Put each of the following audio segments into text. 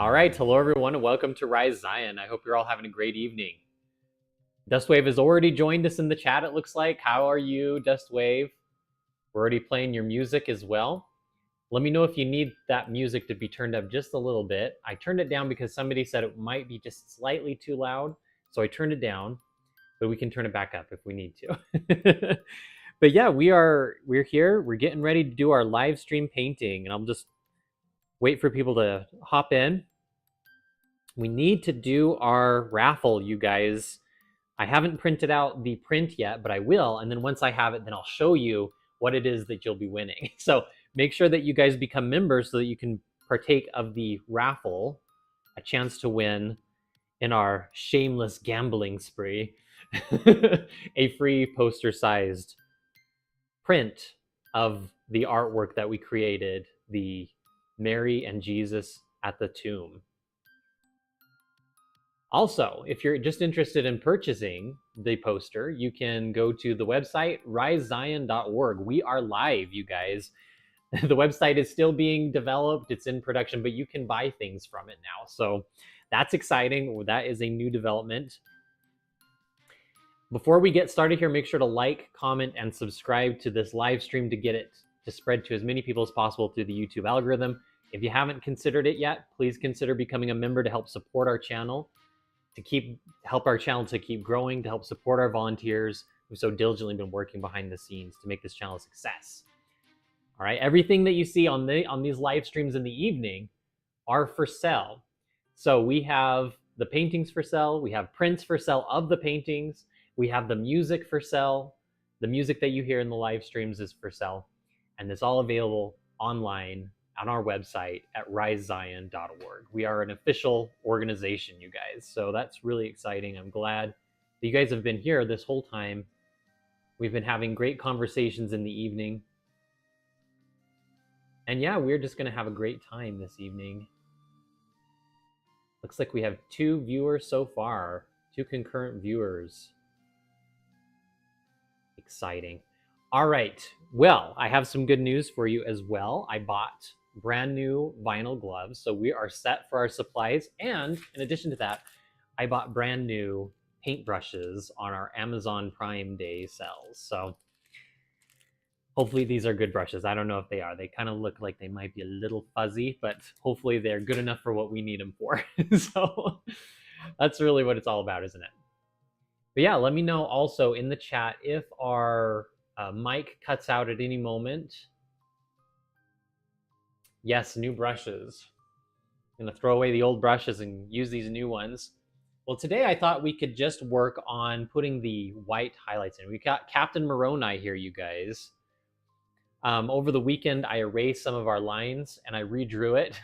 All right, hello everyone, and welcome to Rise Zion. I hope you're all having a great evening. Dustwave has already joined us in the chat, it looks like. How are you, Dustwave? We're already playing your music as well. Let me know if you need that music to be turned up just a little bit. I turned it down because somebody said it might be just slightly too loud, so I turned it down, but we can turn it back up if we need to. But yeah, we're here. We're getting ready to do our live stream painting, and I'll just wait for people to hop in. We need to do our raffle, you guys. I haven't printed out the print yet, but I will. And then once I have it, then I'll show you what it is that you'll be winning. So make sure that you guys become members so that you can partake of the raffle, a chance to win in our shameless gambling spree, a free poster-sized print of the artwork that we created, the Mary and Jesus at the tomb. Also, if you're just interested in purchasing the poster, you can go to the website, risezion.org. We are live, you guys. The website is still being developed. It's in production, but you can buy things from it now. So that's exciting. That is a new development. Before we get started here, make sure to like, comment, and subscribe to this live stream to get it to spread to as many people as possible through the YouTube algorithm. If you haven't considered it yet, please consider becoming a member to help support our channel, to help our channel to keep growing, to help support our volunteers who've so diligently been working behind the scenes to make this channel a success. All right, everything that you see on these live streams in the evening are for sale. So we have the paintings for sale, we have prints for sale of the paintings, we have the music for sale. The music that you hear in the live streams is for sale, and it's all available online on our website at risezion.org. We are an official organization, you guys, so that's really exciting. I'm glad that you guys have been here this whole time. We've been having great conversations in the evening. And yeah, we're just gonna have a great time this evening. Looks like we have 2 viewers so far, 2 concurrent viewers. Exciting. All right, well, I have some good news for you as well. I bought brand new vinyl gloves, so we are set for our supplies. And in addition to that, I bought brand new paintbrushes on our Amazon Prime Day sales. So hopefully these are good brushes. I don't know if they are. They kind of look like they might be a little fuzzy, but hopefully they're good enough for what we need them for. So that's really what it's all about, isn't it? But yeah, let me know also in the chat if our mic cuts out at any moment. Yes, new brushes. I'm gonna throw away the old brushes and use these new ones. Well, today I thought we could just work on putting the white highlights in. We got Captain Moroni here, you guys. Over the weekend, I erased some of our lines and I redrew it.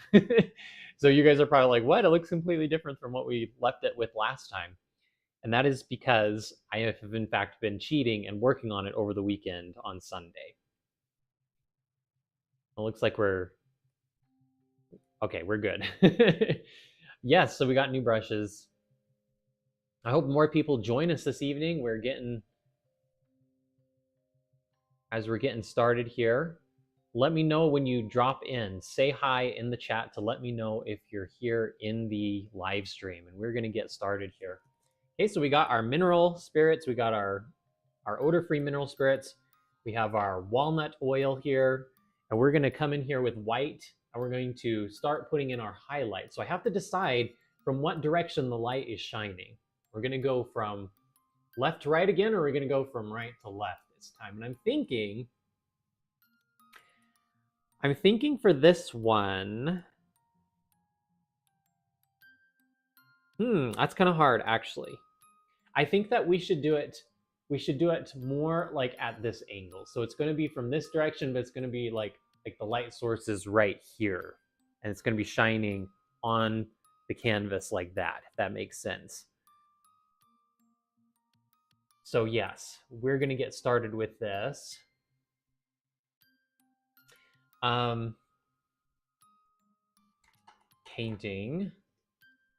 So you guys are probably like, what? It looks completely different from what we left it with last time. And that is because I have in fact been cheating and working on it over the weekend on Sunday. It looks like we're good. Yes, so we got new brushes. I hope more people join us this evening. As we're getting started here. Let me know when you drop in. Say hi in the chat to let me know if you're here in the live stream, and we're gonna get started here. Okay, so we got our mineral spirits, we got our odor-free mineral spirits, we have our walnut oil here, and we're gonna come in here with white, and we're going to start putting in our highlight. So I have to decide from what direction the light is shining. We're gonna go from left to right again, or we're gonna go from right to left this time. And I'm thinking for this one, that's kind of hard actually. I think that we should do it more like at this angle. So it's going to be from this direction, but it's going to be like the light source is right here, and it's going to be shining on the canvas like that, if that makes sense. So yes, we're going to get started with this. Painting.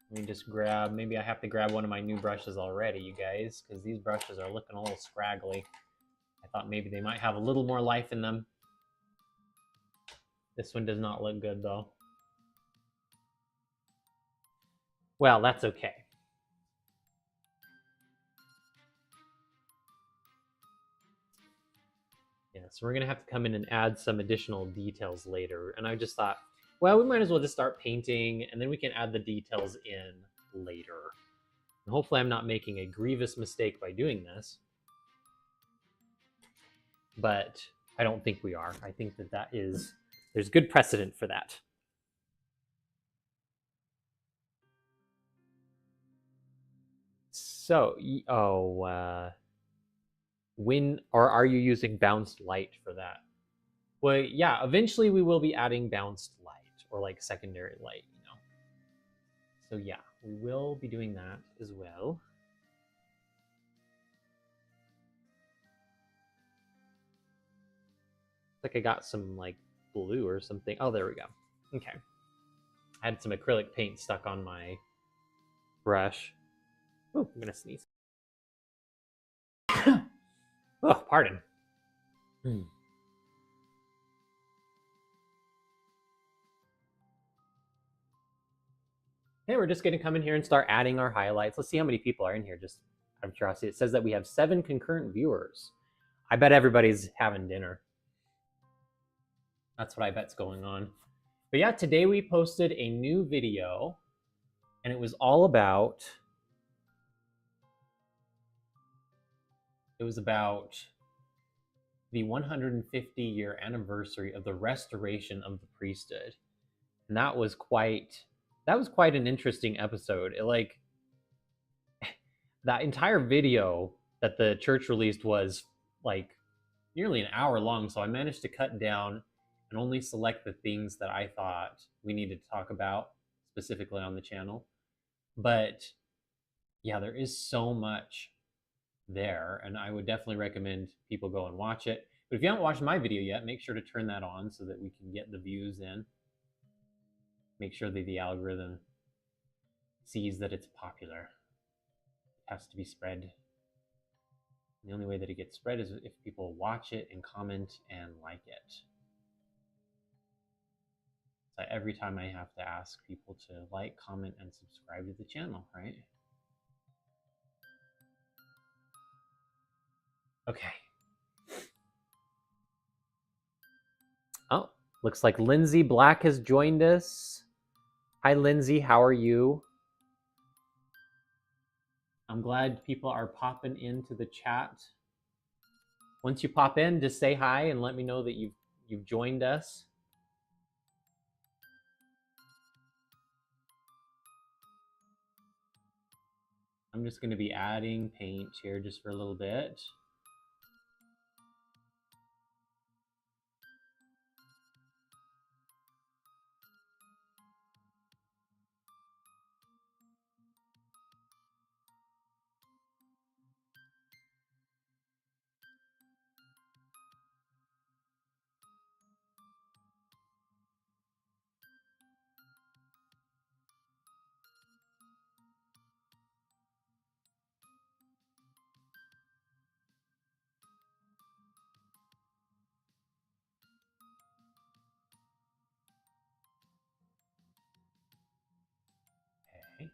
Let me just grab, maybe I have to grab one of my new brushes already, you guys, because these brushes are looking a little scraggly. I thought maybe they might have a little more life in them. This one does not look good though. Well, that's okay. Yeah, so we're gonna have to come in and add some additional details later. And I just thought, well, we might as well just start painting and then we can add the details in later. And hopefully I'm not making a grievous mistake by doing this. But I don't think we are. I think that there's good precedent for that. So, when or are you using bounced light for that? Well, yeah, eventually we will be adding bounced light or like secondary light, you know. So yeah, we will be doing that as well. Like I got some like blue or something. Oh, there we go. Okay. I had some acrylic paint stuck on my brush. Oh, I'm gonna sneeze. Oh, pardon. Hey, we're just gonna come in here and start adding our highlights. Let's see how many people are in here, just out of curiosity. It says that we have 7 concurrent viewers. I bet everybody's having dinner. That's what I bet's going on. But yeah, today we posted a new video, and it was all about the 150-year anniversary of the restoration of the priesthood. And that was quite an interesting episode. It like that entire video that the church released was like nearly an hour long, so I managed to cut down and only select the things that I thought we needed to talk about specifically on the channel. But yeah, there is so much there, and I would definitely recommend people go and watch it. But if you haven't watched my video yet, make sure to turn that on so that we can get the views in. Make sure that the algorithm sees that it's popular. It has to be spread. And the only way that it gets spread is if people watch it and comment and like it. So every time I have to ask people to like, comment, and subscribe to the channel, right? Okay. Oh, looks like Lindsay Black has joined us. Hi, Lindsay. How are you? I'm glad people are popping into the chat. Once you pop in, just say hi and let me know that you've joined us. I'm just going to be adding paint here just for a little bit. Okay.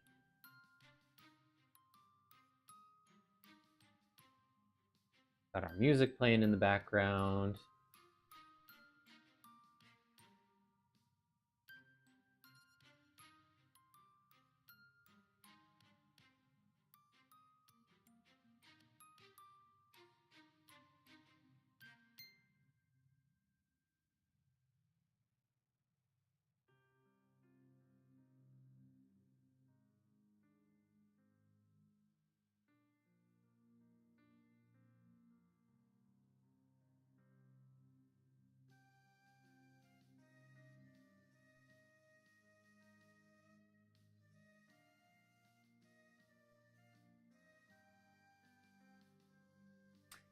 Got our music playing in the background.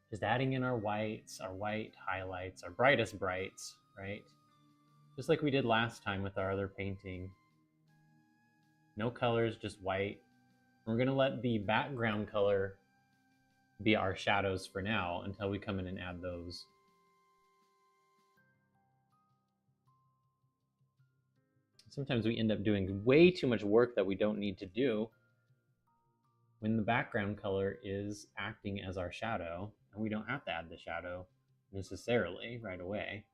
Just adding in our whites, our white highlights, our brightest brights, right? Just like we did last time with our other painting. No colors, just white. We're gonna let the background color be our shadows for now until we come in and add those. Sometimes we end up doing way too much work that we don't need to do when the background color is acting as our shadow, and we don't have to add the shadow necessarily right away.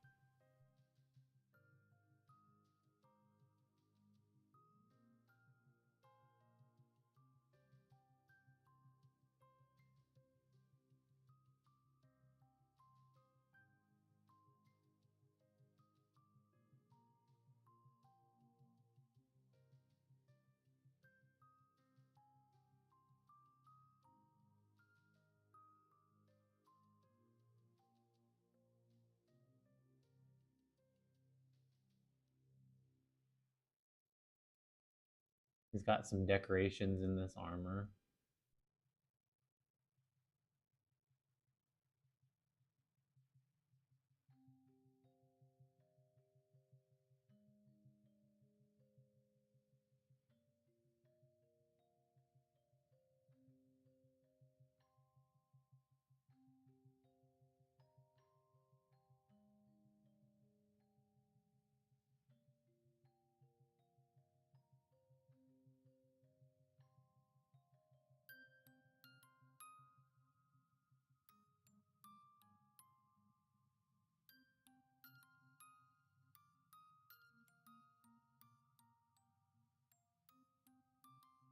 He's got some decorations in this armor.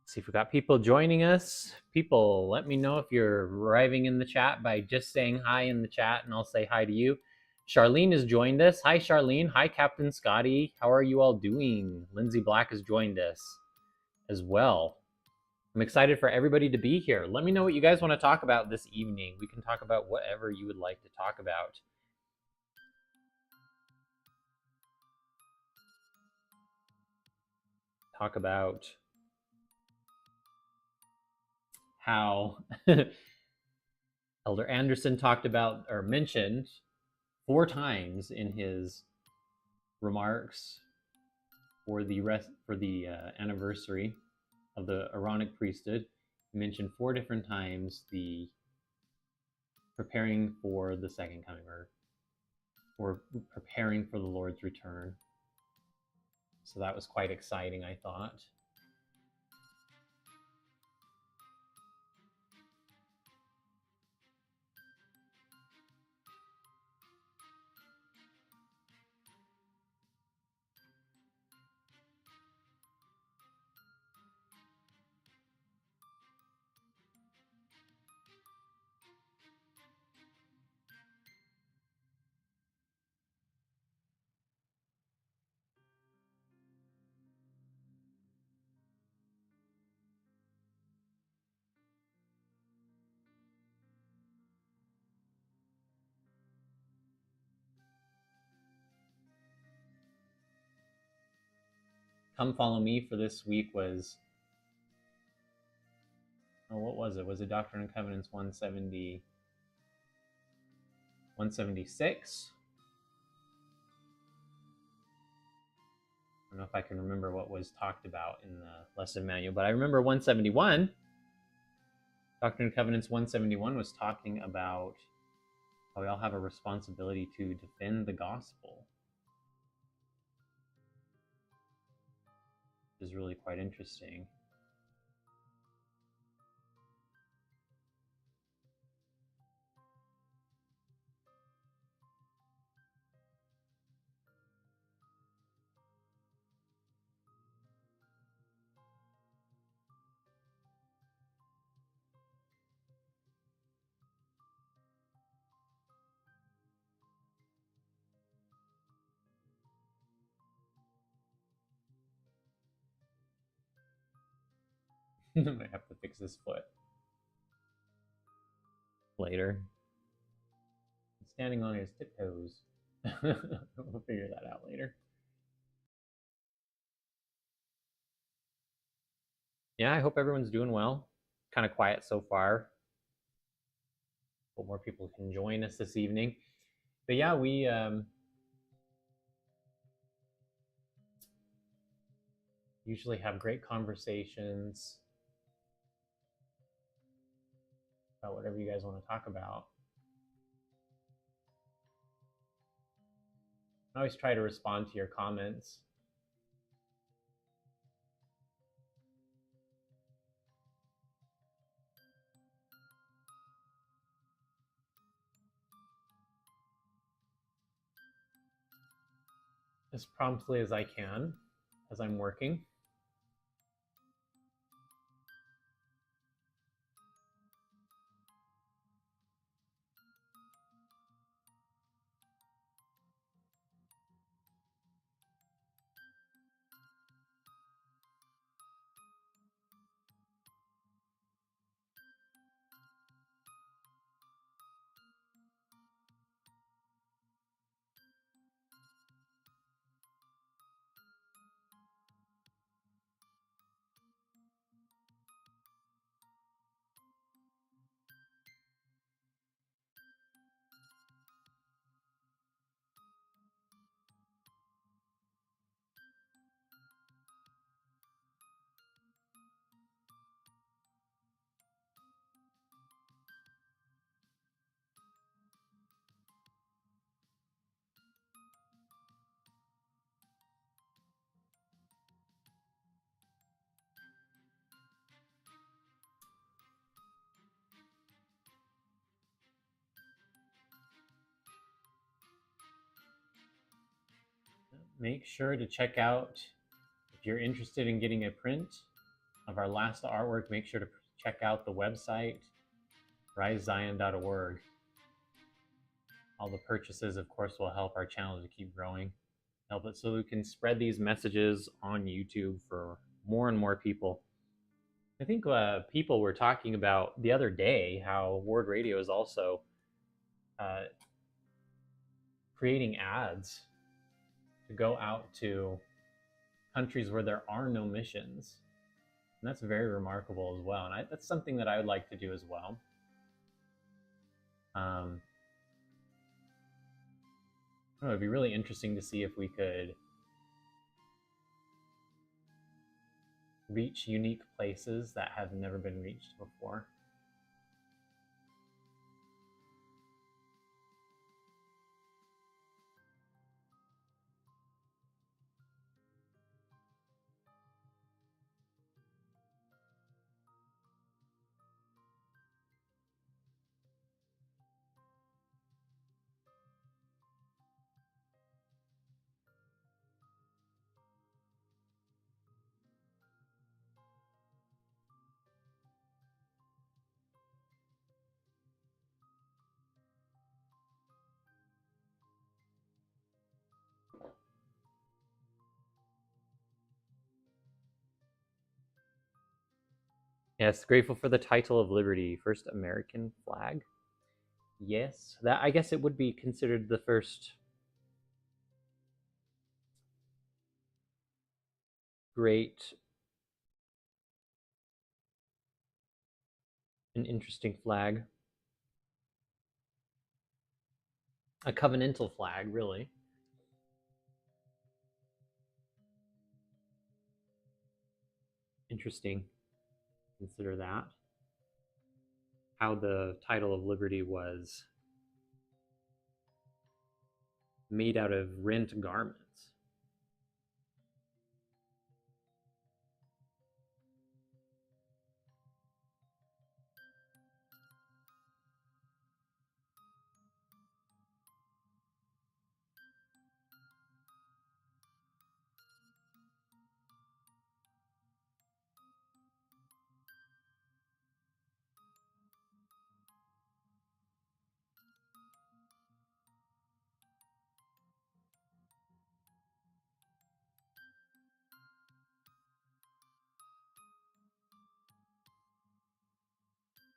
See if we got people joining us. People, let me know if you're arriving in the chat by just saying hi in the chat, and I'll say hi to you. Charlene has joined us. Hi, Charlene. Hi, Captain Scotty. How are you all doing? Lindsay Black has joined us as well. I'm excited for everybody to be here. Let me know what you guys want to talk about this evening. We can talk about whatever you would like to talk about. Talk about how Elder Anderson talked about or mentioned 4 times in his remarks for the anniversary of the Aaronic priesthood. He mentioned 4 different times the preparing for the second coming, or preparing for the Lord's return. So that was quite exciting, I thought. Come Follow Me for this week was, oh, what was it? Was it Doctrine and Covenants 176? I don't know if I can remember what was talked about in the lesson manual, but I remember 171. Doctrine and Covenants 171 was talking about how we all have a responsibility to defend the gospel, which is really quite interesting. I might have to fix this foot later. He's standing on his tiptoes. We'll figure that out later. Yeah, I hope everyone's doing well. Kind of quiet so far. Hope more people can join us this evening. But yeah, we usually have great conversations about whatever you guys want to talk about. I always try to respond to your comments. as promptly as I can as I'm working. Make sure to check out, if you're interested in getting a print of our last artwork, make sure to check out the website, risezion.org. All the purchases, of course, will help our channel to keep growing, help it so we can spread these messages on YouTube for more and more people. I think people were talking about the other day how Ward Radio is also creating ads to go out to countries where there are no missions. And that's very remarkable as well. And that's something that I would like to do as well. It'd be really interesting to see if we could reach unique places that have never been reached before. Yes, grateful for the title of Liberty, first American flag. Yes, that I guess it would be considered the first great and interesting flag. A covenantal flag, really. Interesting. Consider that. How the title of Liberty was made out of rent garments.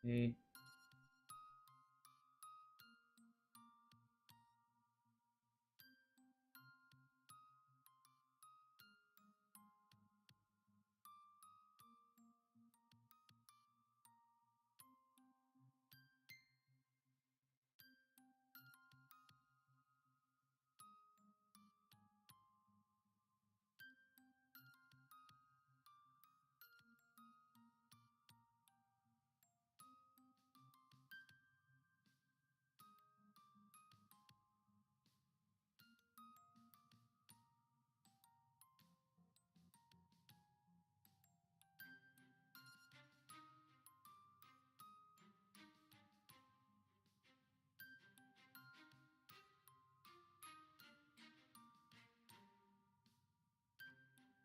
Okay.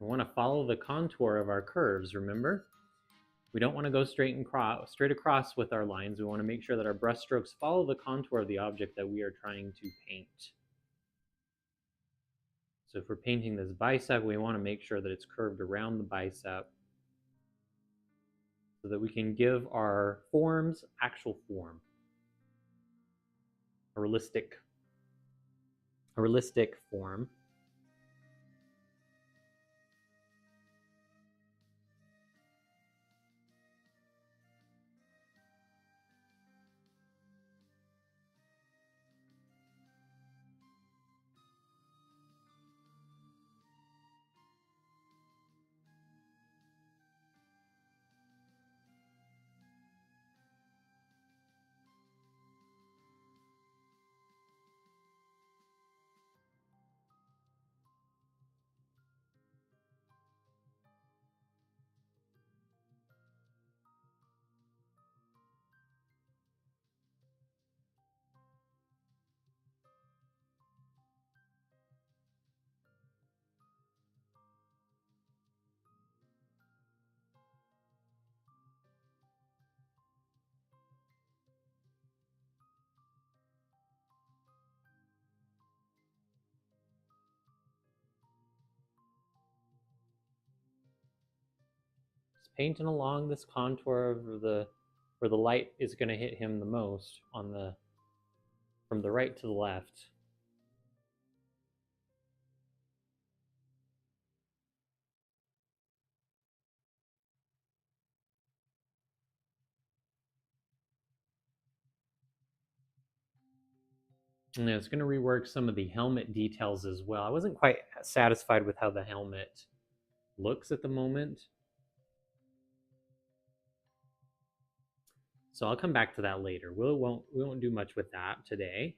We want to follow the contour of our curves, remember? We don't want to go straight across with our lines. We want to make sure that our brush strokes follow the contour of the object that we are trying to paint. So if we're painting this bicep, we want to make sure that it's curved around the bicep so that we can give our forms actual form. A realistic form. Just painting along this contour of where the light is going to hit him the most from the right to the left. And it's going to rework some of the helmet details as well. I wasn't quite satisfied with how the helmet looks at the moment. So I'll come back to that later. We won't do much with that today.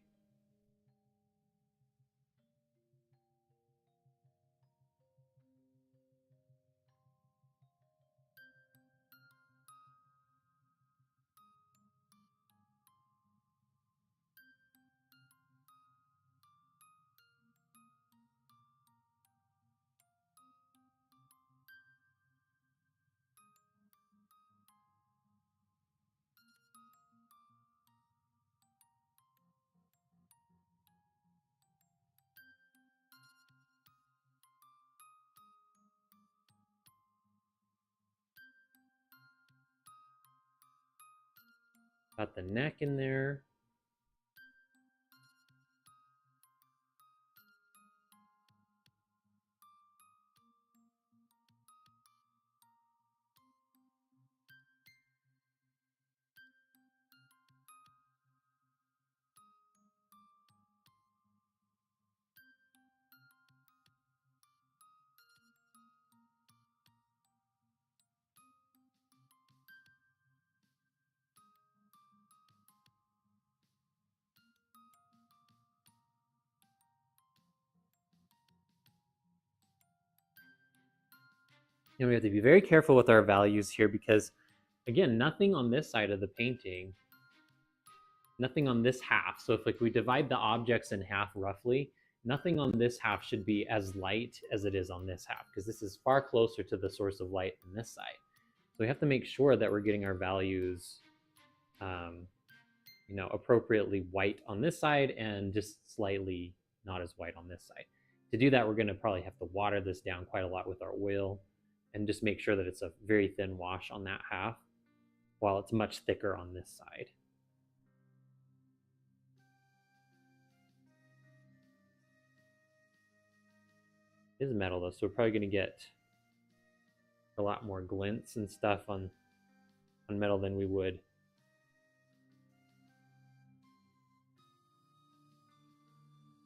Got the neck in there. And we have to be very careful with our values here because, again, nothing on this side of the painting, nothing on this half. So if like we divide the objects in half roughly, nothing on this half should be as light as it is on this half because this is far closer to the source of light on this side. So we have to make sure that we're getting our values, appropriately white on this side and just slightly not as white on this side. To do that, we're going to probably have to water this down quite a lot with our oil and just make sure that it's a very thin wash on that half while it's much thicker on this side. It is metal though, so we're probably going to get a lot more glints and stuff on metal than we would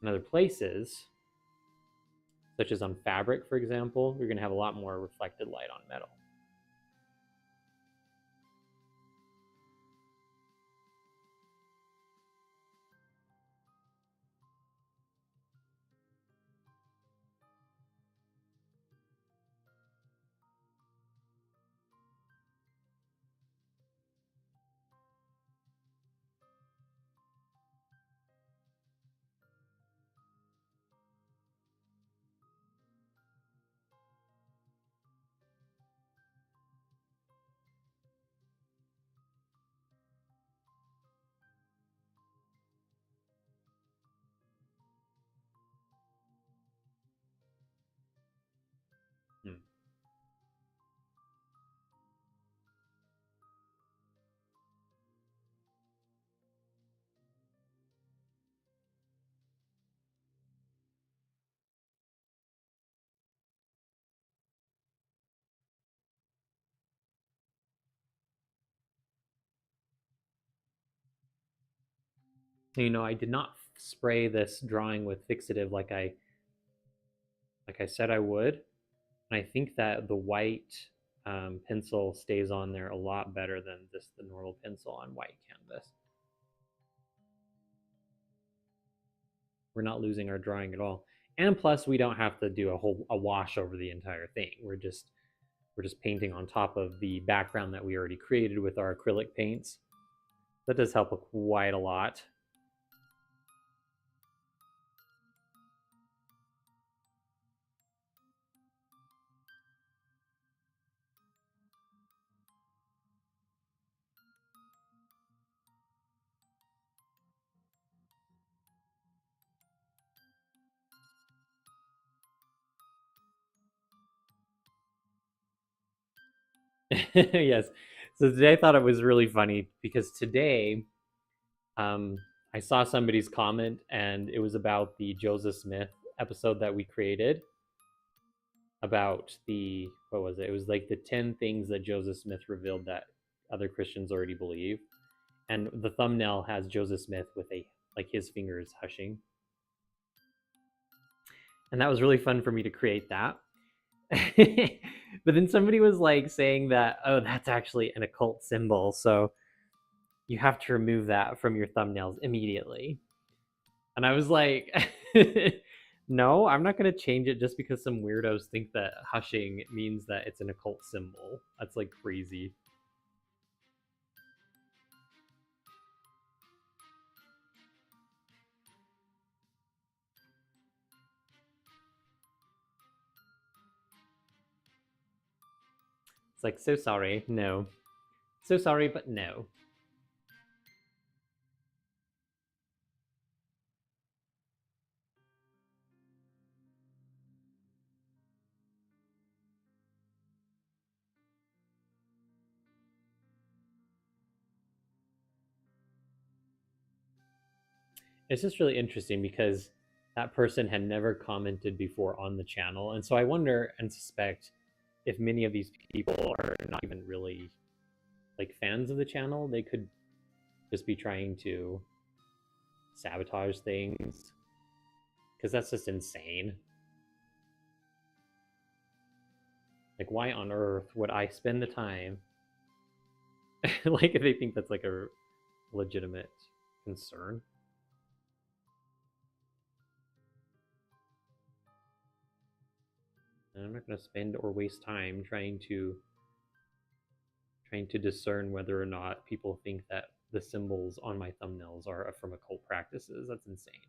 in other places, such as on fabric, for example. You're going to have a lot more reflected light on metal. You know, I did not spray this drawing with fixative like I said I would. And I think that the white pencil stays on there a lot better than just the normal pencil on white canvas. We're not losing our drawing at all. And plus we don't have to do a wash over the entire thing. We're just painting on top of the background that we already created with our acrylic paints. That does help quite a lot. Yes. So today I thought it was really funny because today um, I saw somebody's comment and it was about the Joseph Smith episode that we created about the what was it? It was like the 10 things that Joseph Smith revealed that other Christians already believe. And the thumbnail has Joseph Smith with a like his fingers hushing. And that was really fun for me to create that. But then somebody was like saying that, oh, that's actually an occult symbol, so you have to remove that from your thumbnails immediately. And I was like, no, I'm not going to change it just because some weirdos think that hushing means that it's an occult symbol. That's like crazy. It's like, so sorry, no. So sorry, but no. It's just really interesting because that person had never commented before on the channel. And so I wonder and suspect if many of these people are not even really like fans of the channel. They could just be trying to sabotage things because that's just insane. Like, why on earth would I spend the time? Like, if they think that's like a legitimate concern. And I'm not going to spend or waste time trying to discern whether or not people think that the symbols on my thumbnails are from occult practices. That's insane.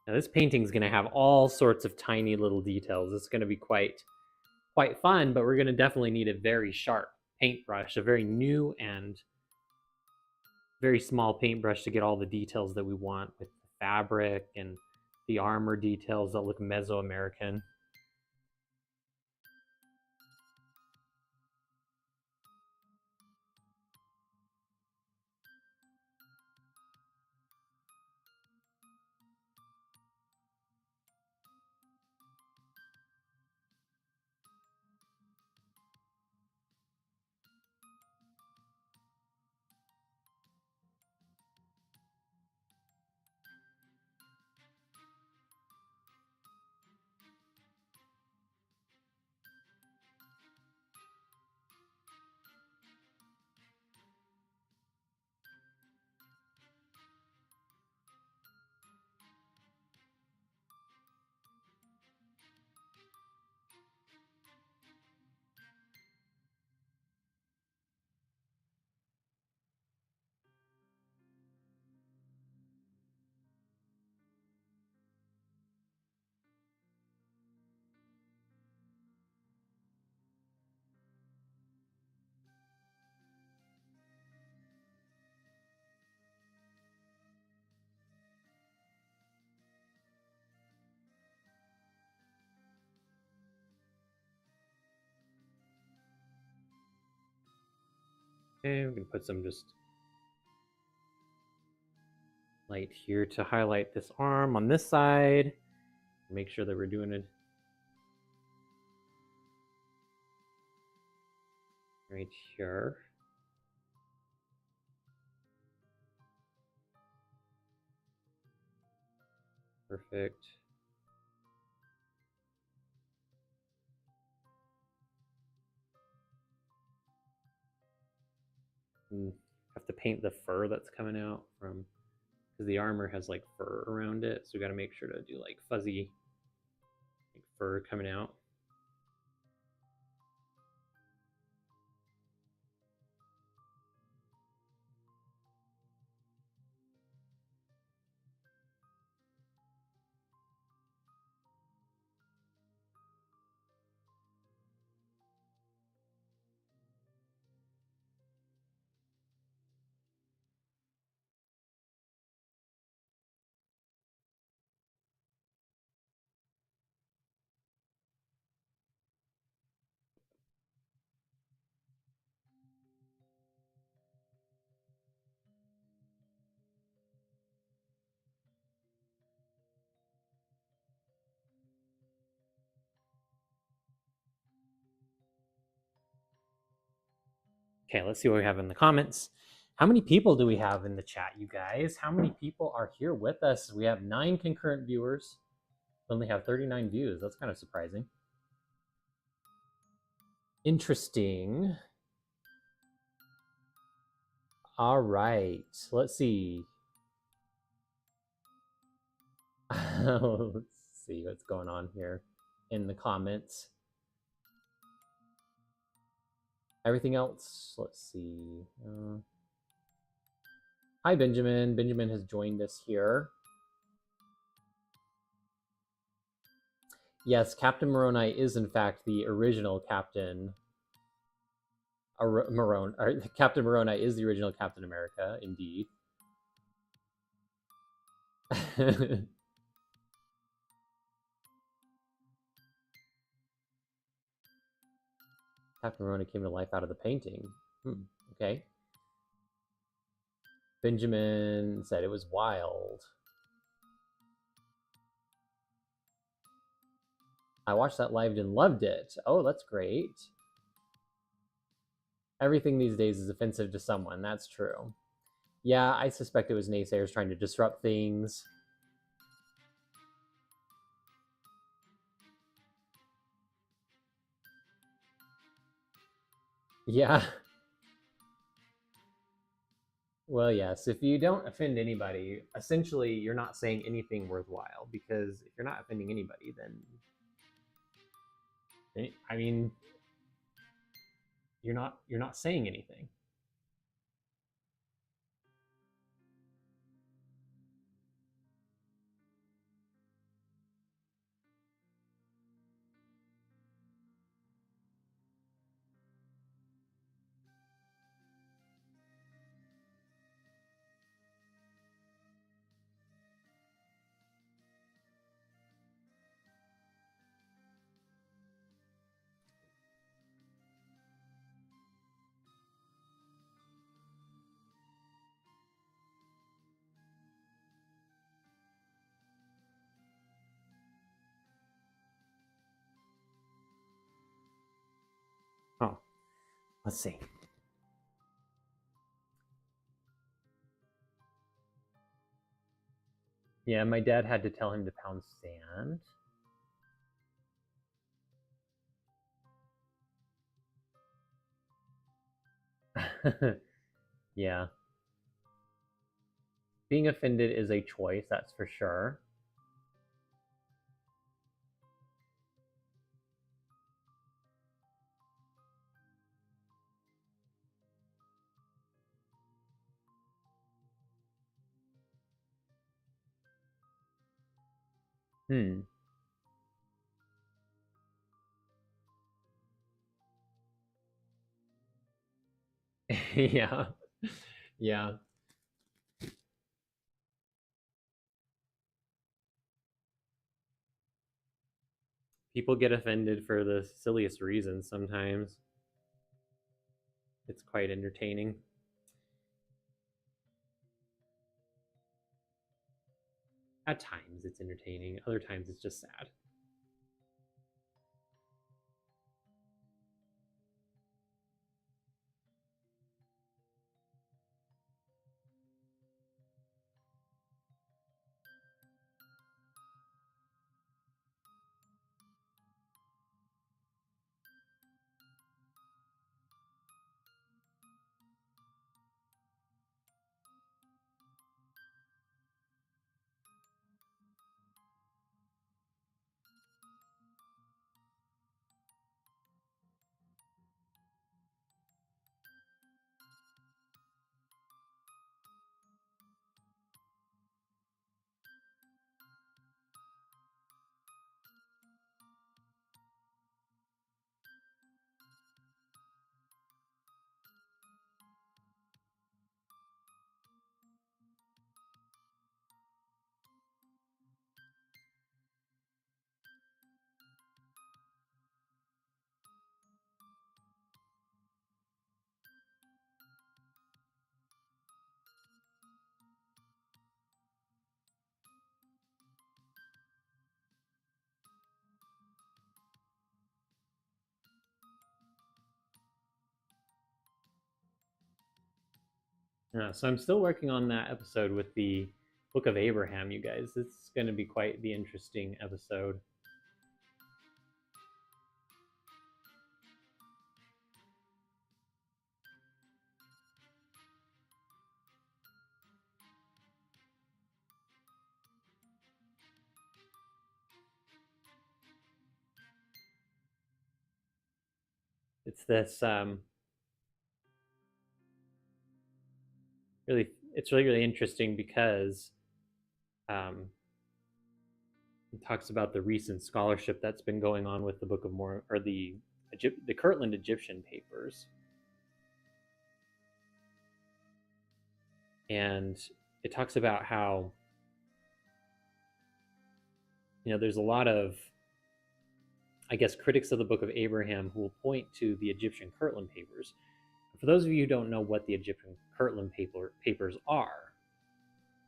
Now, this painting's going to have all sorts of tiny little details. It's going to be quite fun, but we're going to definitely need a very sharp paintbrush, a very new and very small paintbrush to get all the details that we want with the fabric and the armor details that look Mesoamerican. Okay, we can put some just light here to highlight this arm on this side. Make sure that we're doing it right here. Perfect. And have to paint the fur that's coming out from, because the armor has like fur around it, so we got to make sure to do like fuzzy like fur coming out. Okay, let's see what we have in the comments. How many people do we have in the chat, you guys? How many people are here with us? We have 9 concurrent viewers. We only have 39 views. That's kind of surprising. Interesting. All right, let's see. Let's see what's going on here in the comments. Everything else, let's see. Hi, Benjamin. Benjamin has joined us here. Yes, Captain Moroni is in fact the original Captain Moroni. Captain Moroni is the original Captain America, indeed. Captain Moroni came to life out of the painting. Okay. Benjamin said it was wild. I watched that live and loved it. Oh, that's great. Everything these days is offensive to someone. That's true. Yeah, I suspect it was naysayers trying to disrupt things. Yeah. Well, yes. If you don't offend anybody, essentially you're not saying anything worthwhile, because if you're not offending anybody, then I mean, you're not saying anything. Oh, let's see. Yeah, my dad had to tell him to pound sand. Yeah. Being offended is a choice, that's for sure. Hmm. Yeah. Yeah. People get offended for the silliest reasons sometimes. It's quite entertaining. At times it's entertaining, other times it's just sad. So I'm still working on that episode with the Book of Abraham, you guys. It's going to be quite the interesting episode. It's this it's really interesting because it talks about the recent scholarship that's been going on with the Book of Mormon, or the Kirtland Egyptian papers, and it talks about how there's a lot of, I guess, critics of the Book of Abraham who will point to the Egyptian Kirtland papers. For those of you who don't know what the Egyptian Kirtland papers are,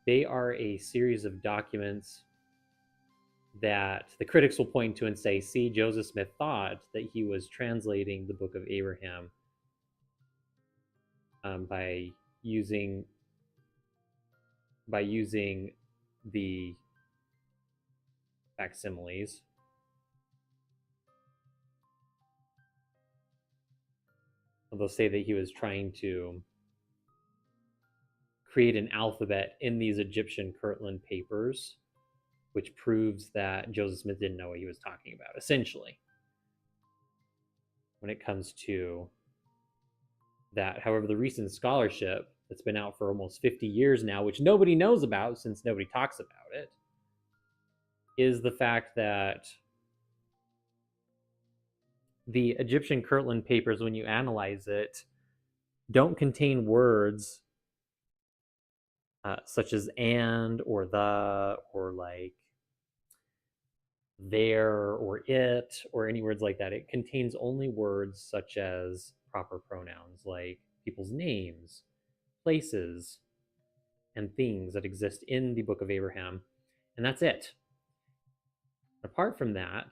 they are a series of documents that the critics will point to and say, see, Joseph Smith thought that he was translating the Book of Abraham by using the facsimiles. They'll say that he was trying to create an alphabet in these Egyptian Kirtland papers, which proves that Joseph Smith didn't know what he was talking about, essentially, when it comes to that. However, the recent scholarship that's been out for almost 50 years now, which nobody knows about since nobody talks about it, is the fact that the Egyptian Kirtland papers, when you analyze it, don't contain words such as and or the or like there or it or any words like that. It contains only words such as proper pronouns like people's names, places, and things that exist in the Book of Abraham, and that's it. Apart from that,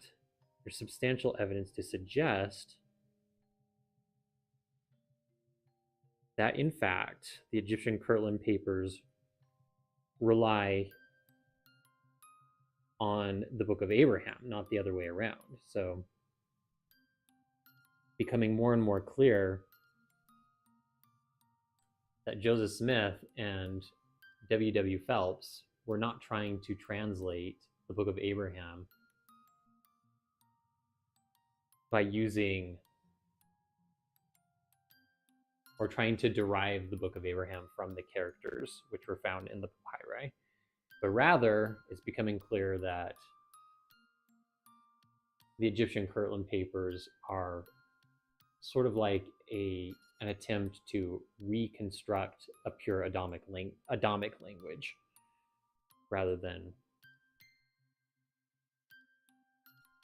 there's substantial evidence to suggest that, in fact, the Egyptian Kirtland papers rely on the Book of Abraham, not the other way around. So, becoming more and more clear that Joseph Smith and W.W. Phelps were not trying to translate the Book of Abraham by using or trying to derive the Book of Abraham from the characters which were found in the papyri, but rather it's becoming clear that the Egyptian Kirtland papers are sort of like an attempt to reconstruct a pure Adamic language rather than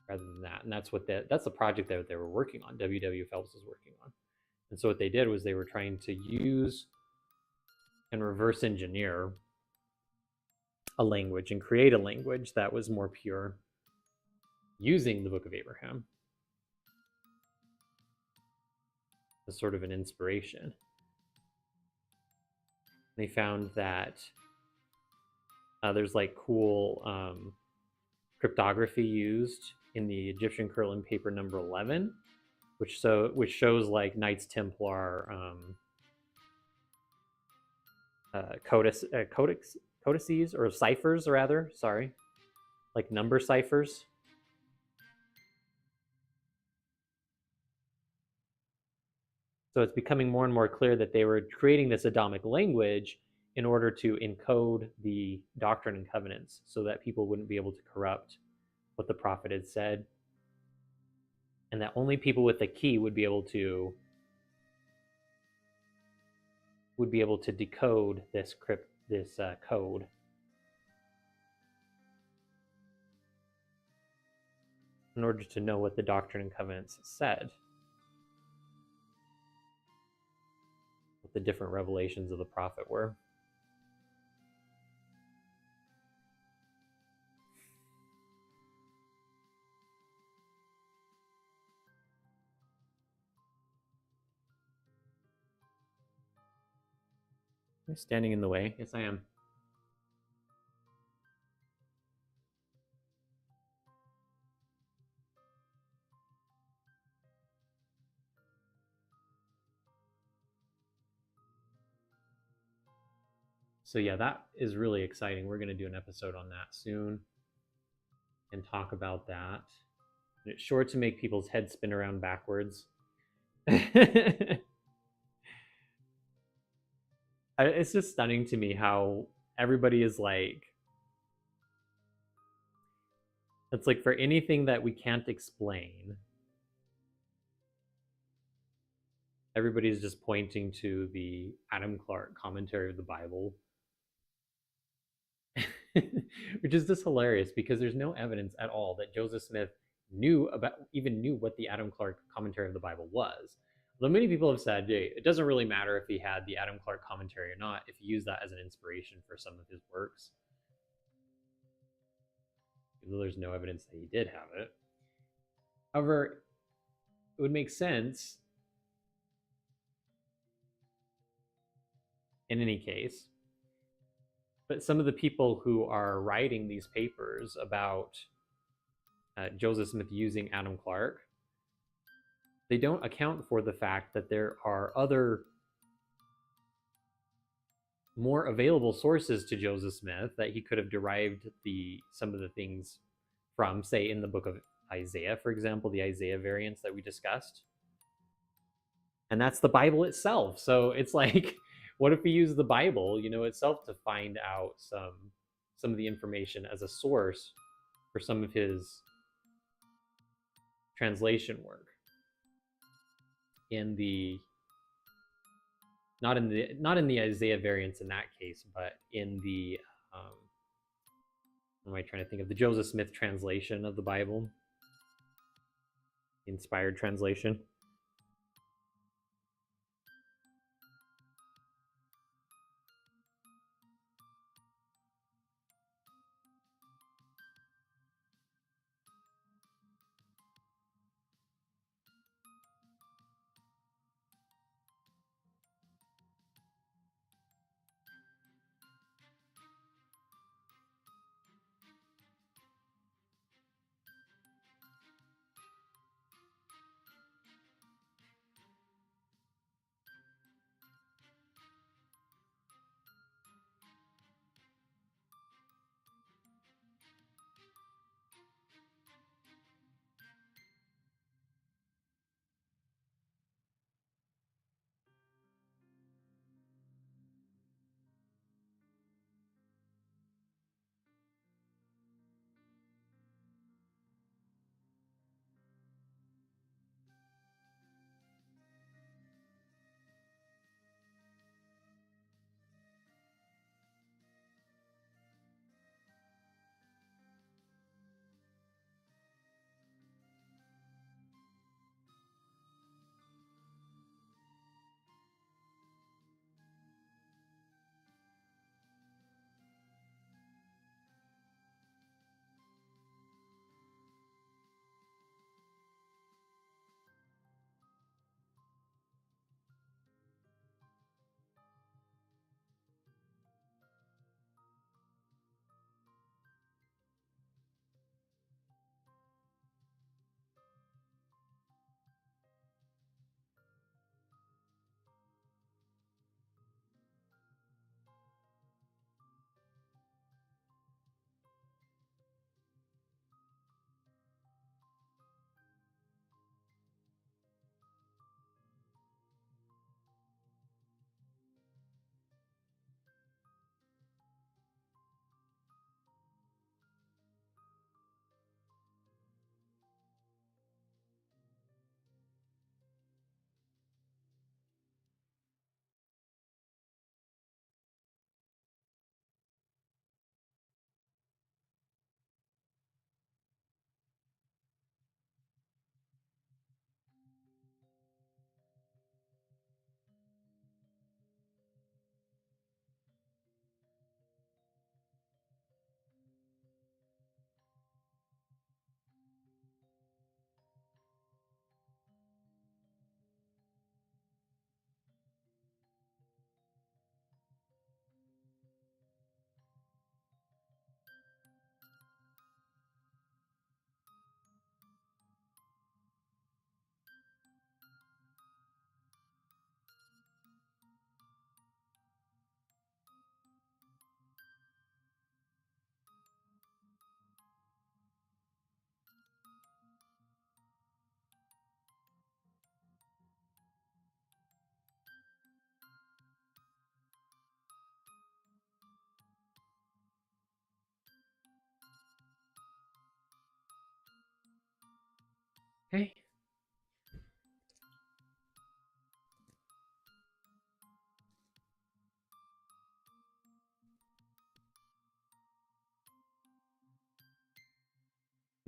that. And that's what that's the project that they were working on. W.W. Phelps is working on. And so what they did was they were trying to use and reverse engineer a language and create a language that was more pure using the Book of Abraham as sort of an inspiration. They found that there's like cool cryptography used in the Egyptian Curlin paper number 11, which shows like Knights Templar codices or ciphers rather, sorry, like number ciphers. So it's becoming more and more clear that they were creating this Adamic language in order to encode the Doctrine and Covenants so that people wouldn't be able to corrupt what the prophet had said, and that only people with the key would be able to decode this code. In order to know what the Doctrine and Covenants said, what the different revelations of the prophet were. Am I standing in the way? Yes, I am. So yeah, that is really exciting. We're going to do an episode on that soon and talk about that. And it's sure to make people's heads spin around backwards. It's just stunning to me how everybody is like, it's like for anything that we can't explain, everybody's just pointing to the Adam Clarke commentary of the Bible. Which is just hilarious because there's no evidence at all that Joseph Smith knew what the Adam Clarke commentary of the Bible was. Though many people have said, hey, it doesn't really matter if he had the Adam Clarke commentary or not, if he used that as an inspiration for some of his works. Even though there's no evidence that he did have it. However, it would make sense in any case. But some of the people who are writing these papers about Joseph Smith using Adam Clarke, they don't account for the fact that there are other more available sources to Joseph Smith that he could have derived some of the things from, say in the book of Isaiah, for example, the Isaiah variants that we discussed. And that's the Bible itself. So it's like, what if we use the Bible, itself to find out some of the information as a source for some of his translation work not in the Isaiah variants in that case, but in the what am I trying to think of, the Joseph Smith translation of the Bible, inspired translation.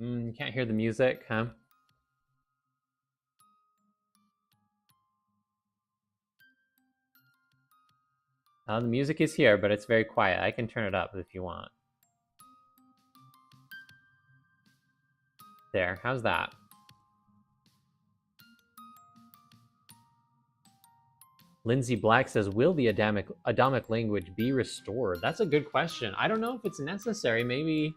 You can't hear the music, huh? The music is here, but it's very quiet. I can turn it up if you want. There, how's that? Lindsay Black says, will the Adamic language be restored? That's a good question. I don't know if it's necessary. Maybe,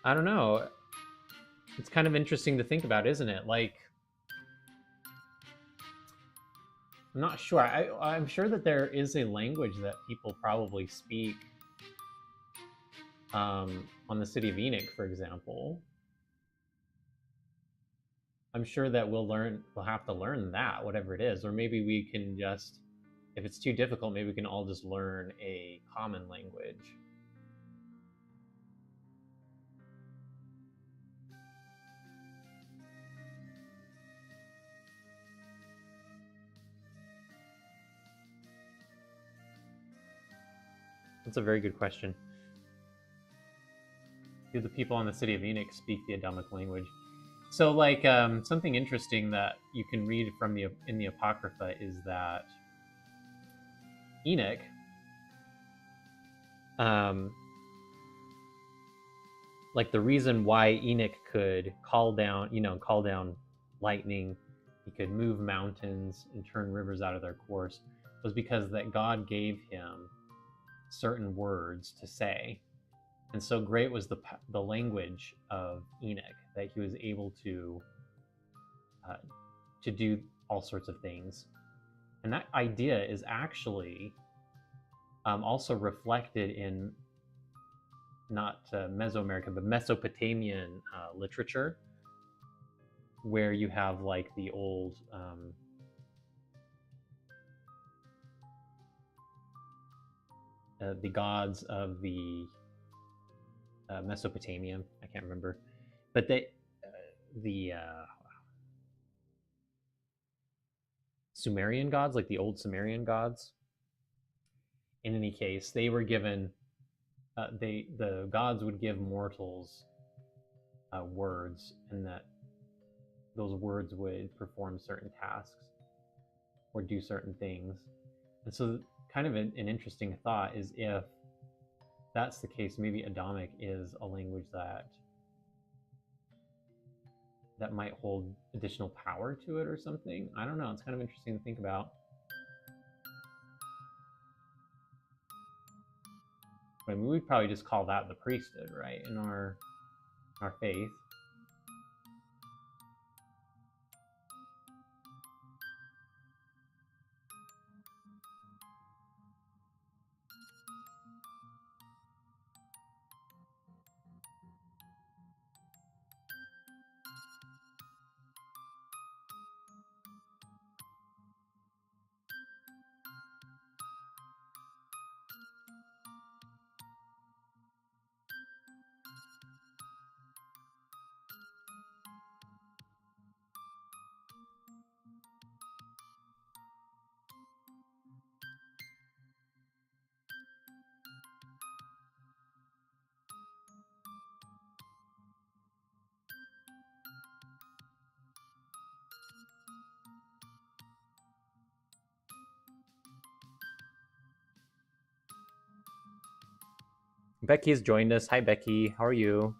I don't know. It's kind of interesting to think about, isn't it? Like, I'm not sure. I'm sure that there is a language that people probably speak on the city of Enoch, for example. I'm sure that we'll have to learn that, whatever it is. Or maybe we can just, if it's too difficult, maybe we can all just learn a common language. That's a very good question. Do the people in the city of Enoch speak the Adamic language? So, like, something interesting that you can read from in the Apocrypha is that Enoch, like the reason why Enoch could call down lightning, he could move mountains and turn rivers out of their course, was because that God gave him certain words to say. And so great was the language of Enoch that he was able to do all sorts of things. And that idea is actually also reflected in not Mesoamerican, but Mesopotamian literature, where you have like the old the gods of the Mesopotamia. I can't remember, but the Sumerian gods, like the old Sumerian gods. In any case, they were given. The gods would give mortals words, and that those words would perform certain tasks or do certain things. And so, kind of an interesting thought is if that's the case, maybe Adamic is a language that might hold additional power to it or something. I don't know. It's kind of interesting to think about. I mean, we'd probably just call that the priesthood, right? In our faith. Becky's joined us. Hi, Becky. How are you?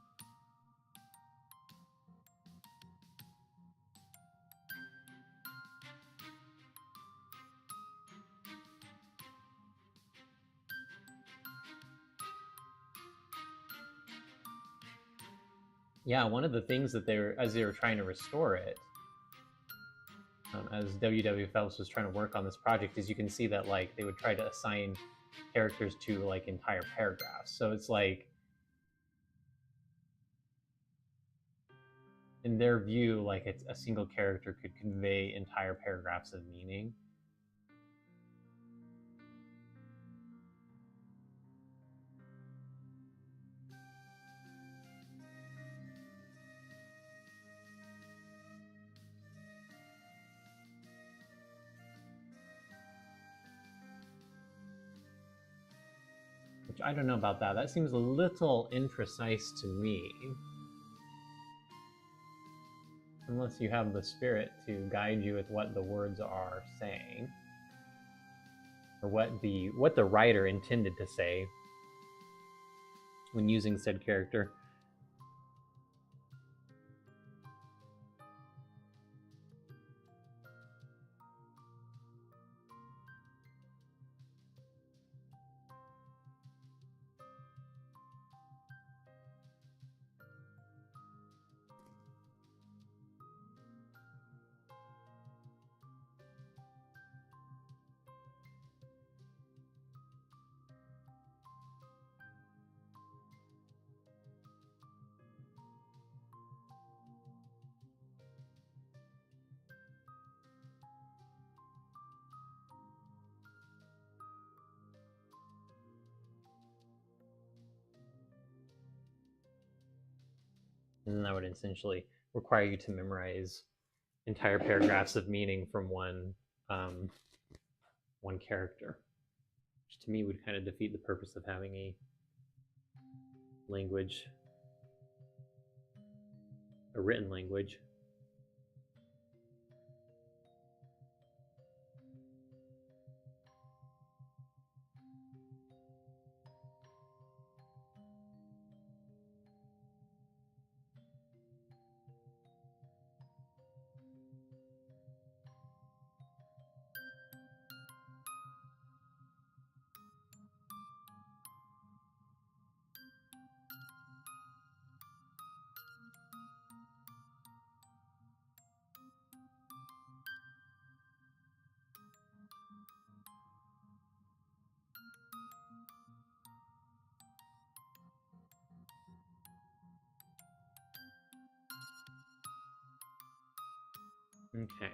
Yeah, one of the things that as they were trying to restore it, as W.W. Phelps was trying to work on this project, is you can see that like they would try to assign characters to like entire paragraphs. So it's like, in their view, like it's a single character could convey entire paragraphs of meaning. I don't know about that. That seems a little imprecise to me. Unless you have the spirit to guide you with what the words are saying, or what the writer intended to say when using said character. And that would essentially require you to memorize entire paragraphs of meaning from one character, which to me would kind of defeat the purpose of having a language, a written language. Okay.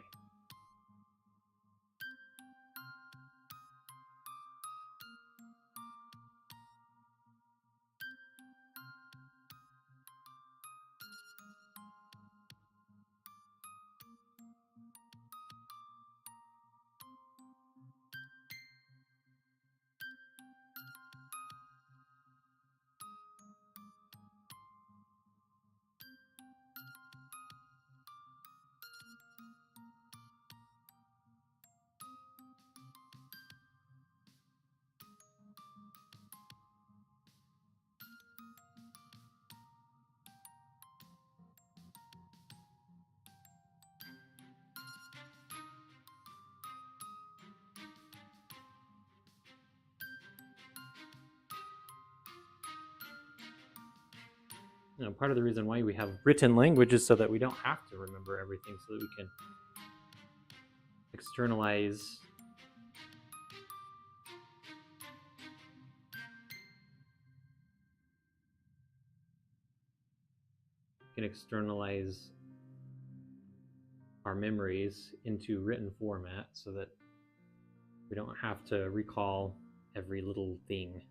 Part of the reason why we have written language is so that we don't have to remember everything, so that we can externalize our memories into written format, so that we don't have to recall every little thing.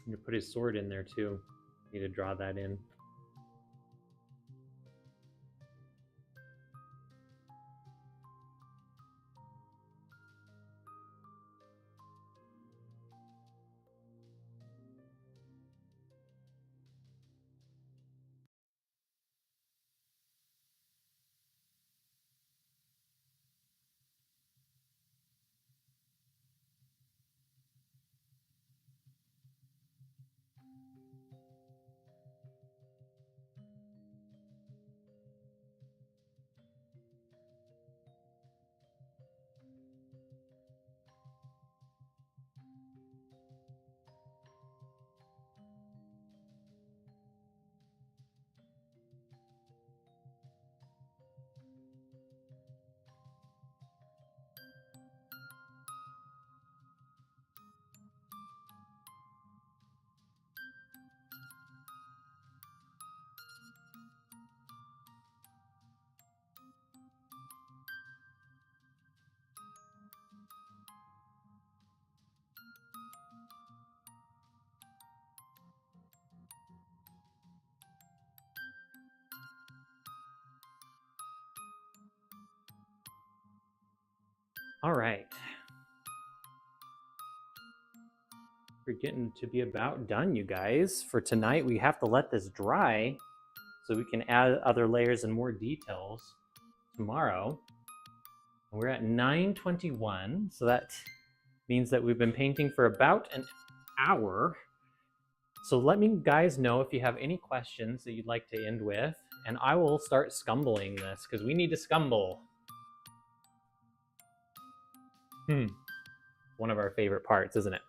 I'm gonna put his sword in there too. Need to draw that in. All right. We're getting to be about done, you guys. For tonight, we have to let this dry so we can add other layers and more details tomorrow. We're at 9:21, so that means that we've been painting for about an hour. So let me guys know if you have any questions that you'd like to end with, and I will start scumbling this because we need to scumble. One of our favorite parts, isn't it?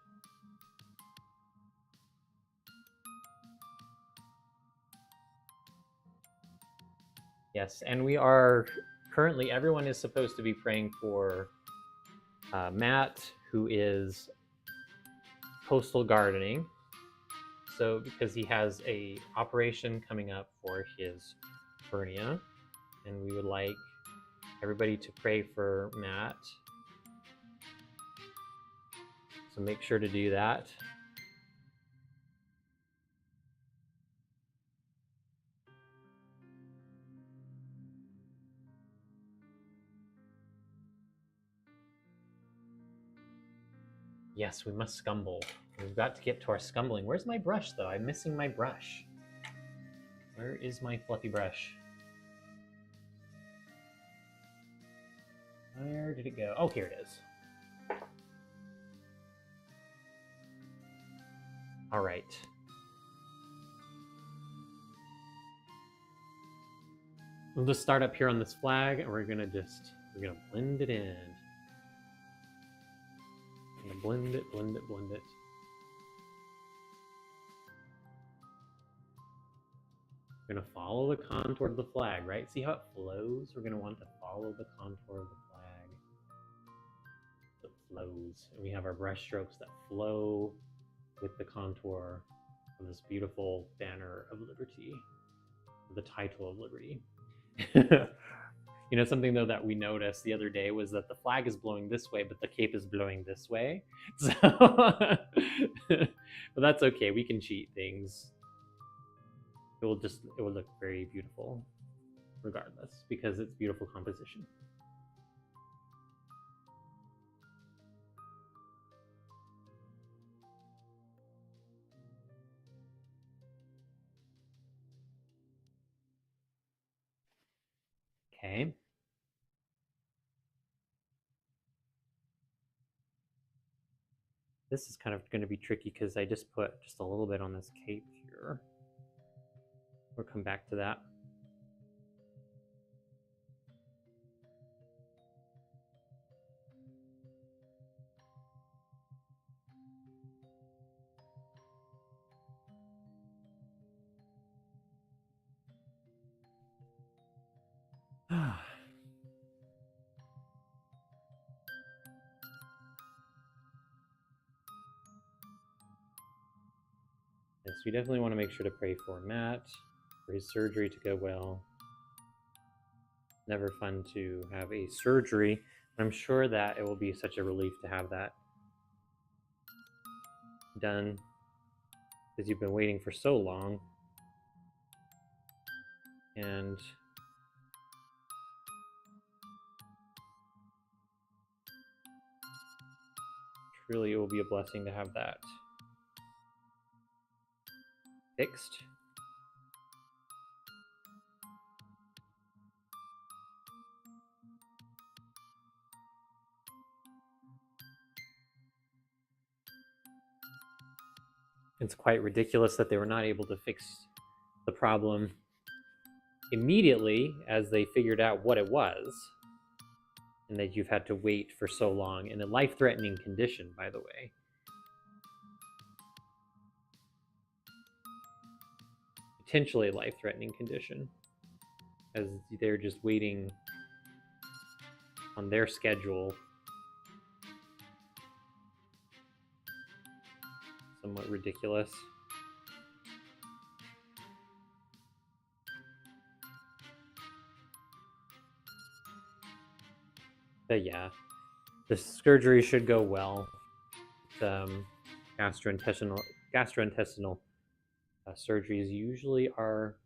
Yes, and we are currently, everyone is supposed to be praying for Matt, who is coastal gardening. So because he has a operation coming up for his hernia, and we would like everybody to pray for Matt. So make sure to do that. Yes, we must scumble. We've got to get to our scumbling. Where's my brush, though? I'm missing my brush. Where is my fluffy brush? Where did it go? Oh, here it is. All right. We'll just start up here on this flag, and we're gonna blend it in. I'm gonna blend it, blend it, blend it. We're gonna follow the contour of the flag, right? See how it flows? We're gonna want to follow the contour of the flag. So it flows. And we have our brush strokes that flow with the contour of this beautiful banner of liberty, the title of liberty. You know, something though that we noticed the other day was that the flag is blowing this way, but the cape is blowing this way. So, but that's okay. We can cheat things. It will look very beautiful, regardless, because it's beautiful composition. Okay. This is kind of going to be tricky because I just put just a little bit on this cape here. We'll come back to that. Yes, we definitely want to make sure to pray for Matt, for his surgery to go well. Never fun to have a surgery. I'm sure that it will be such a relief to have that done because you've been waiting for so long. And truly, it will be a blessing to have that fixed. It's quite ridiculous that they were not able to fix the problem immediately as they figured out what it was, and that you've had to wait for so long in a life-threatening condition, by the way. Potentially a life-threatening condition, as they're just waiting on their schedule. Somewhat ridiculous. But yeah, the surgery should go well. Gastrointestinal surgeries usually are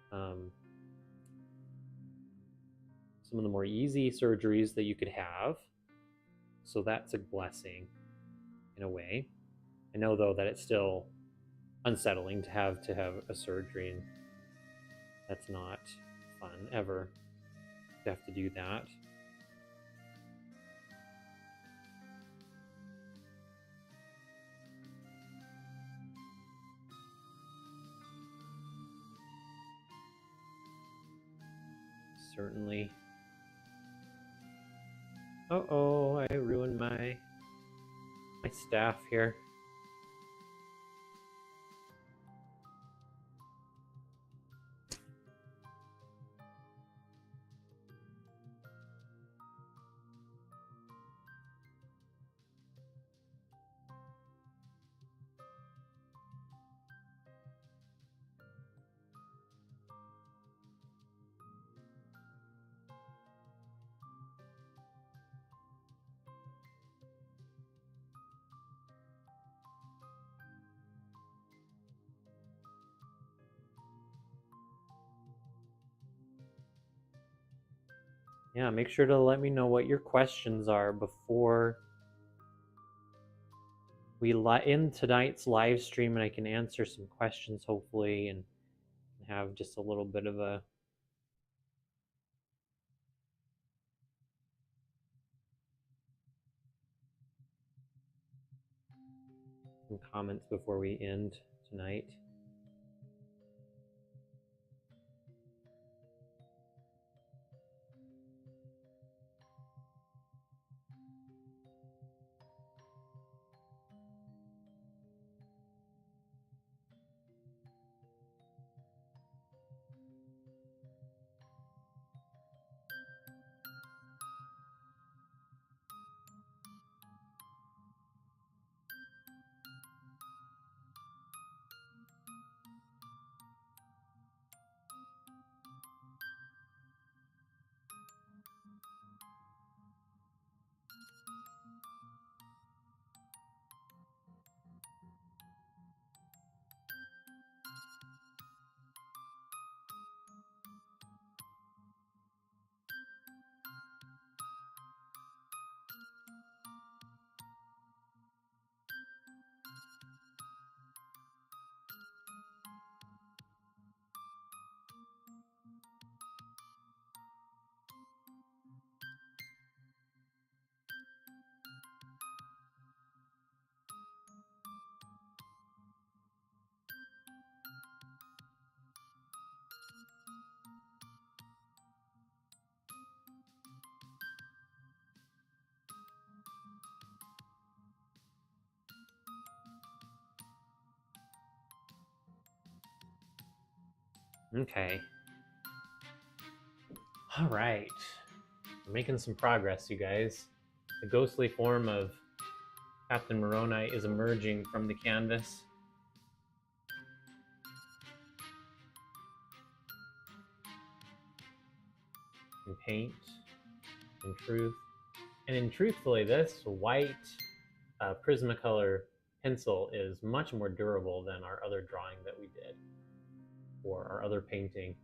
some of the more easy surgeries that you could have. So that's a blessing in a way. I know though that it's still unsettling to have a surgery, and that's not fun ever to have to do that. Certainly. Uh-oh, I ruined my staff here. Yeah, make sure to let me know what your questions are before we end tonight's live stream, and I can answer some questions hopefully, and have just a little bit of some comments before we end tonight. Okay. All right. We're making some progress, you guys. The ghostly form of Captain Moroni is emerging from the canvas. In paint, in truth. And in truthfully, this white Prismacolor pencil is much more durable than our other drawing that we did, or our other painting.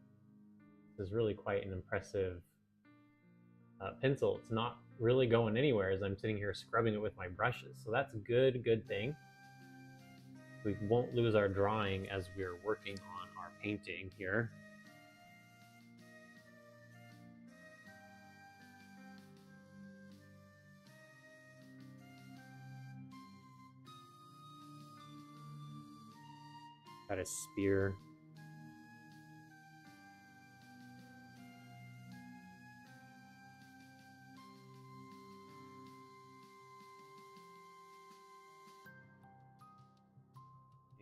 This is really quite an impressive pencil. It's not really going anywhere as I'm sitting here scrubbing it with my brushes. So that's a good thing. We won't lose our drawing as we're working on our painting here. Got a spear.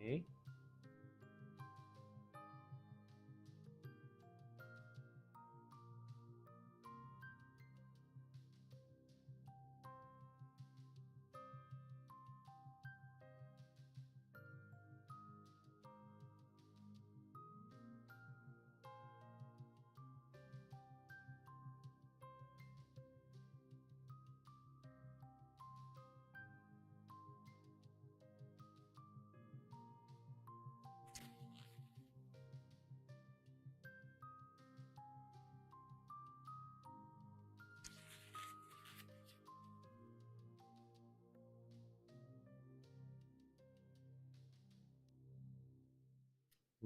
Okay.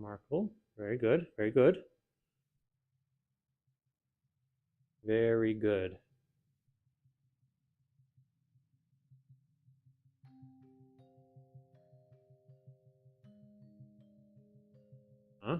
Remarkable. Very good. Very good. Very good. Huh?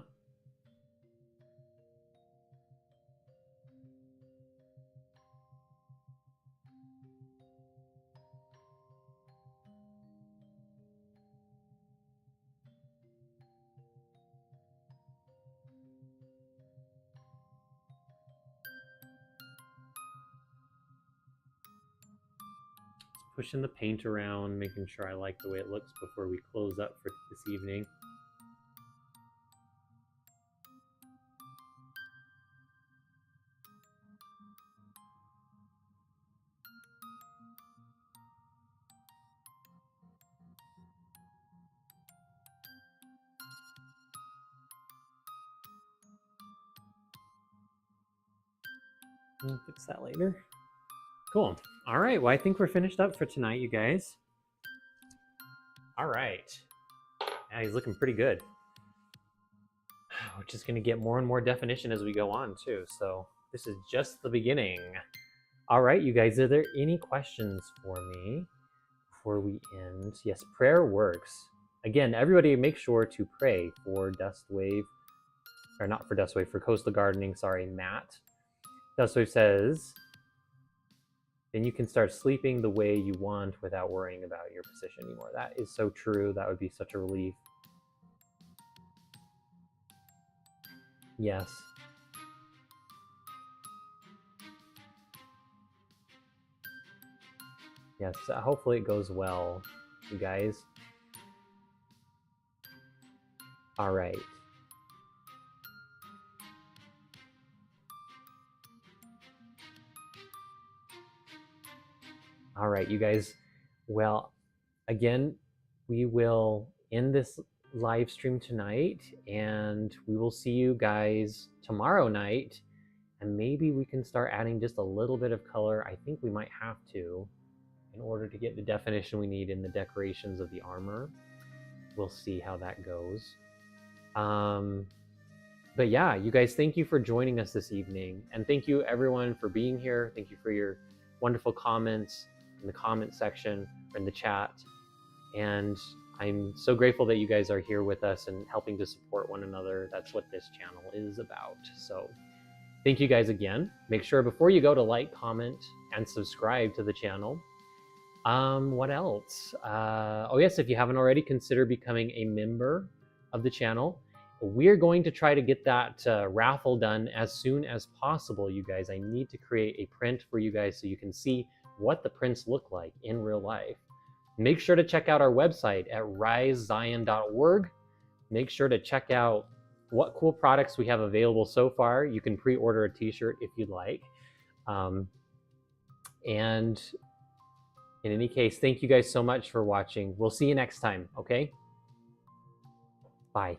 Pushing the paint around, making sure I like the way it looks before we close up for this evening. We'll fix that later. Cool. All right. Well, I think we're finished up for tonight, you guys. All right. Yeah, he's looking pretty good. We're just going to get more and more definition as we go on, too. So this is just the beginning. All right, you guys, are there any questions for me before we end? Yes, prayer works. Again, everybody make sure to pray for Dustwave, or not for Dustwave, for Coastal Gardening, sorry, Matt. Dustwave says, then you can start sleeping the way you want without worrying about your position anymore. That is so true. That would be such a relief. Yes. Yes, hopefully it goes well, you guys. All right. All right, you guys. Well, again, we will end this live stream tonight, and we will see you guys tomorrow night. And maybe we can start adding just a little bit of color. I think we might have to in order to get the definition we need in the decorations of the armor. We'll see how that goes. But yeah, you guys, thank you for joining us this evening. And thank you everyone for being here. Thank you for your wonderful comments in the comment section or in the chat. And I'm so grateful that you guys are here with us and helping to support one another. That's what this channel is about. So thank you guys again. Make sure before you go to like, comment, and subscribe to the channel. What else? Oh yes, if you haven't already, consider becoming a member of the channel. We're going to try to get that raffle done as soon as possible, you guys. I need to create a print for you guys so you can see what the prints look like in real life. Make sure to check out our website at risezion.org. Make sure to check out what cool products we have available so far. You can pre-order a t-shirt if you'd like. And in any case, thank you guys so much for watching. We'll see you next time, okay? Bye.